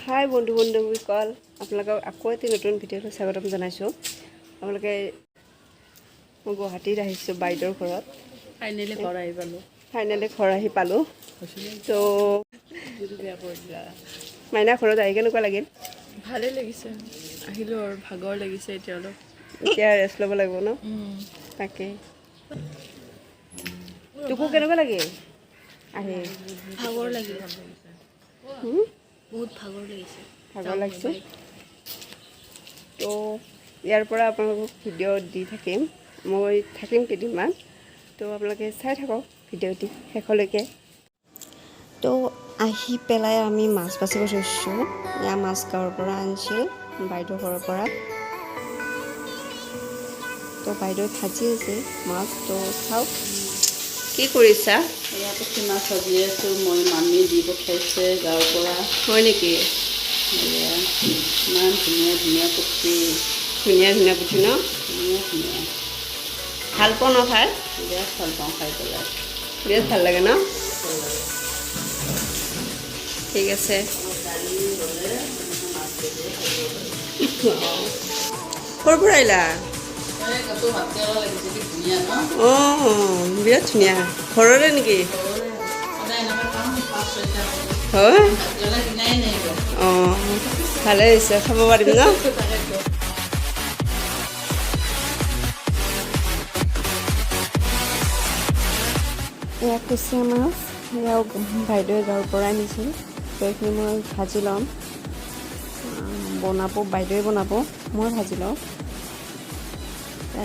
হাই বন্ধুসকল আপোনালোকক আকৌ এটি নতুন ভিডিঅ'লৈ স্বাগতম জনাইছোঁ। আপোনালোকে মই গুৱাহাটীত আহিছোঁ বাইদেউৰ ঘৰত। ফাইনেলি ঘৰ আহি পালোঁ। তো মাইনা ঘৰত আহি কেনেকুৱা লাগিল? ভালেই লাগিছে, আহিলোঁ আৰু ভাগৰ লাগিছে এতিয়া অলপ। এতিয়া ৰেষ্ট ল'ব লাগিব ন? তাকে তোকো কেনেকুৱা লাগিল আহি? ভাগৰ লাগিল, বহুত ভাগৰ লাগিছে। ভাগৰ লাগিছে। তো ইয়াৰ পৰা আপোনালোকক ভিডিঅ' দি থাকিম, মই থাকিম কেইদিনমান। তো আপোনালোকে চাই থাকক ভিডিঅ'টি শেষলৈকে। তো আহি পেলাই আমি মাছ বাচিব ধৰিছোঁ। এয়া মাছ গাঁৱৰ পৰা আনিছিল বাইদেউৰ ঘৰৰ পৰা। তো বাইদেউ ভাজি আছে মাছ। তো চাওক কি কৰিছা? এয়া পুঠি মাছ ভাজি আছোঁ মই, মামী দি পঠাইছে গাঁৱৰ পৰা। হয় নেকি? ইমান ধুনীয়া ধুনীয়া পুঠি, ধুনীয়া ধুনীয়া পুঠি ন? ধুনীয়া ধুনীয়া। ভাল পাওঁ ন খাই? বিৰাট ভাল পাওঁ খাই পেলাই, বিৰাট ভাল লাগে ন? ঠিক আছে। ক'ৰ পৰা আহিলা? অঁ বিৰাট ধুনীয়া। ঘৰৰে নেকি? হয়? অঁ ভালেই হৈছে, খাব পাৰিম ন? এয়া কুচিয়া মাছ, এয়া বাইদেৱে গাঁৱৰ পৰা আনিছিল। তো এইখিনি মই ভাজি ল'ম। বাইদেৱে বনাব, মই ভাজি লওঁ।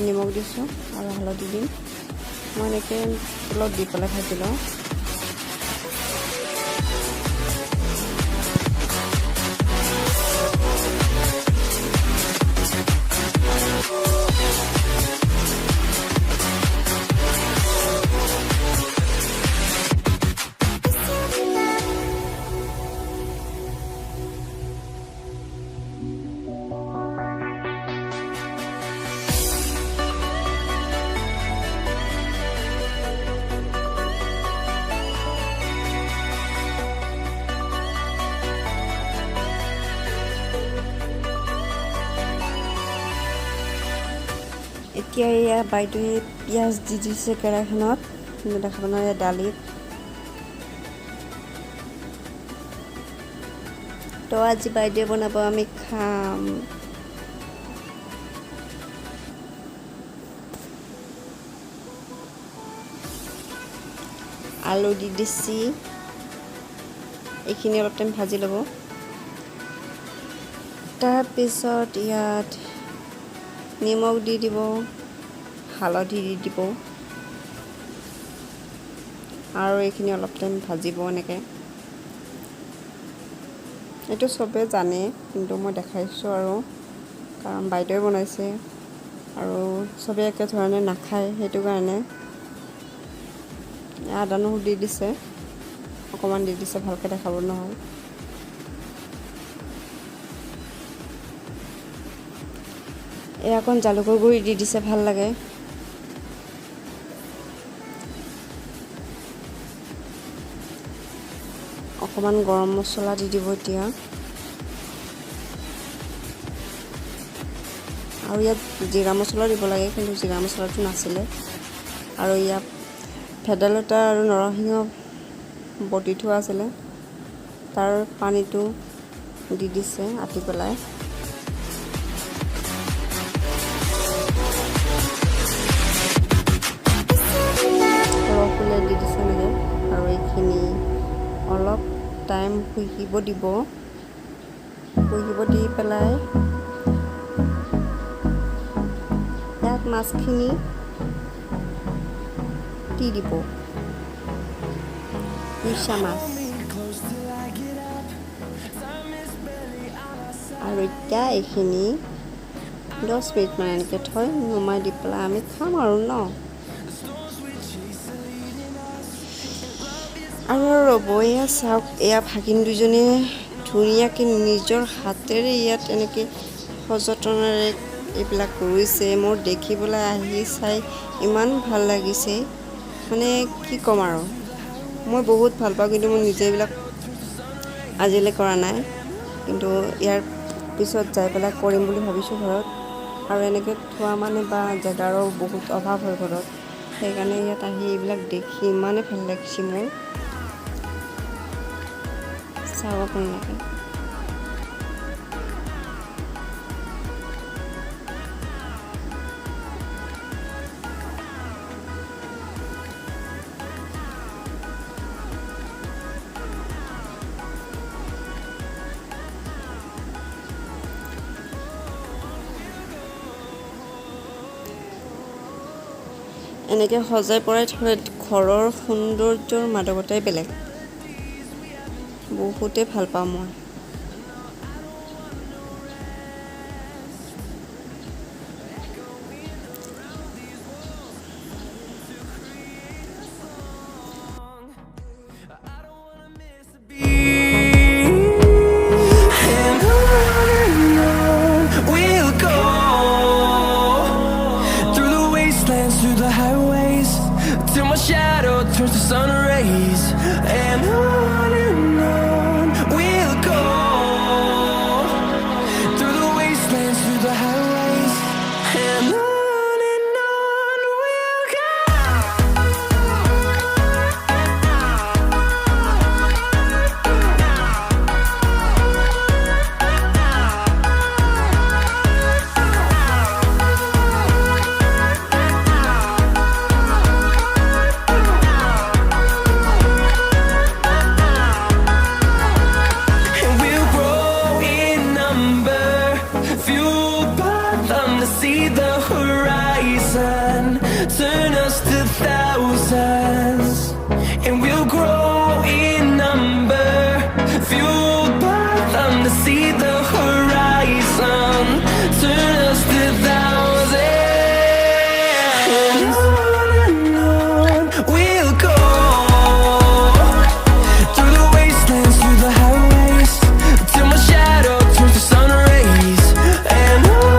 নিমখ দিছোঁ আৰু হালধি দিম। মই এনেকৈ তেলত দি পেলাই ভাজি লওঁ। এতিয়া এয়া বাইদেৱে পিঁয়াজ দি দিছে কেৰাহীখনত, দেখাব নোৱাৰে দালিত। তো আজি বাইদেৱে বনাব, আমি খাম। আলু দি দিছি, এইখিনি অলপ টাইম ভাজি ল'ব। তাৰপিছত ইয়াত নিমখ দি দিব, হালধি দি দিব আৰু এইখিনি অলপ টাইম ভাজিব এনেকৈ। এইটো চবেই জানে, কিন্তু মই দেখাইছোঁ আৰু, কাৰণ বাইদেৱে বনাইছে আৰু চবেই একেধৰণে নাখায়, সেইটো কাৰণে। আদা নহৰু দি দিছে, অকণমান দি দিছে, ভালকৈ দেখাব নহয়। এয়া অকণ জালুকৰ গুড়ি দি দিছে, ভাল লাগে। অকণমান গৰম মছলা দি দিব এতিয়া। আৰু ইয়াত জিৰা মছলা দিব লাগে, কিন্তু জিৰা মছলাটো নাছিলে। আৰু ইয়াত ভেদাইলতা আৰু নৰসিংহ বটি থোৱা আছিলে, তাৰ পানীটো দি দিছে আতি পেলাই। ৰসুলাই দি দিছে এনেকৈ, আৰু এইখিনি অলপ টাইম শুহিব দিব। শুহিব দি পেলাই ইয়াত মাছখিনি দি দিব, কুচিয়া মাছ। আৰু এতিয়া এইখিনি 10 মিনিটমান এনেকৈ থৈ নমাই দি পেলাই আমি খাম আৰু ন। আৰু ৰ'ব, এয়া চাওক, এয়া ভাগিন দুজনীয়ে ধুনীয়াকৈ নিজৰ হাতেৰে ইয়াত এনেকৈ সযতনেৰে এইবিলাক কৰিছে। মোৰ দেখিবলৈ আহি চাই ইমান ভাল লাগিছে, মানে কি ক'ম আৰু। মই বহুত ভাল পাওঁ, কিন্তু মই নিজে এইবিলাক আজিলৈ কৰা নাই। কিন্তু ইয়াৰ পিছত যাই পেলাই কৰিম বুলি ভাবিছোঁ ঘৰত। আৰু এনেকৈ থোৱা মানে বা জেগাৰো বহুত অভাৱ হয় ঘৰত, সেইকাৰণে ইয়াত আহি এইবিলাক দেখি ইমানেই ভাল লাগিছে মোৰ, চাব আপোনালোকে। এনেকৈ সজাই পৰাই থলে ঘৰৰ সৌন্দৰ্যৰ মাদকতাই বেলেগ, বহুতেই ভাল পাওঁ মই। Till my shadow turns to sun rays, and on we'll go through the wastelands, through the highways, and on we'll go. See the horizon, turn us to thousands, and we'll grow in number, fueled by them to see the horizon, turn us to thousands, and on we'll go through the wastelands, through the highways, till my shadow turns to sun rays, and on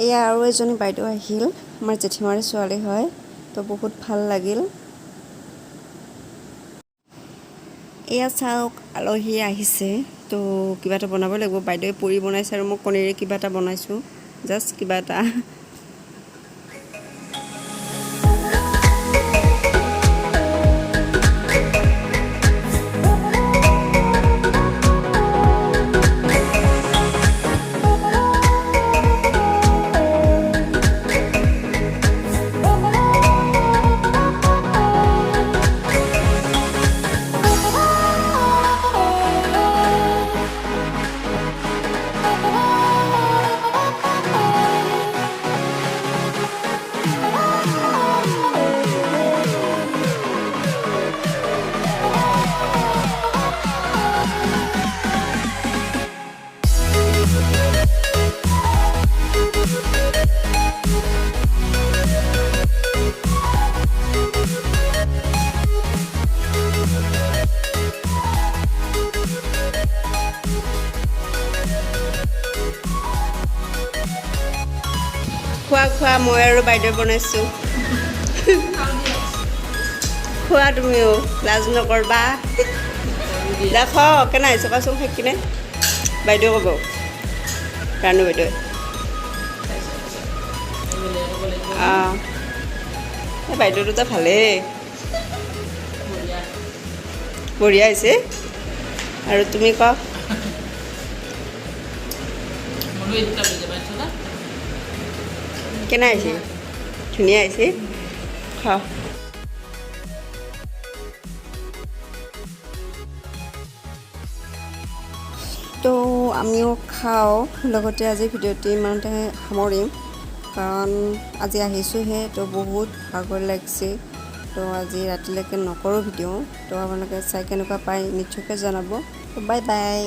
এয়া আৰু এজনী বাইদেউ আহিল, আমাৰ জেঠীমাৰে ছোৱালী হয়, তো বহুত ভাল লাগিল। এয়া চাওক, আলহী আহিছে, তো কিবা এটা বনাব লাগিব। বাইদেৱে পুৰি বনাইছে আৰু মই কণীৰে কিবা এটা বনাইছোঁ, জাষ্ট কিবা এটা। খোৱা খোৱা, মই আৰু বাইদেউ বনাইছোঁ। খোৱা তুমিও, লাজ নকৰবা। দেখ কেনে আহিছোঁ কোৱাচোন, খাই কিনে বাইদেউ ক'ব, ৰাণু বাইদেউ। অঁ, এই বাইদেউ দুটা ভালেই, বঢ়িয়া হৈছে। আৰু তুমি কওক, কেনে আহিছে? ধুনীয়া আহিছে, খাওঁ। তো আমিও খাওঁ, লগতে আজি ভিডিঅ'টি ইমানতে সামৰিম, কাৰণ আজি আহিছোঁহে, তো বহুত ভাগৰ লাগিছে। তো আজি ৰাতিলৈকে নকৰোঁ ভিডিঅ'। তো আপোনালোকে চাই কেনেকুৱা পায় নিশ্চয়কৈ জনাব। তো বাই বাই।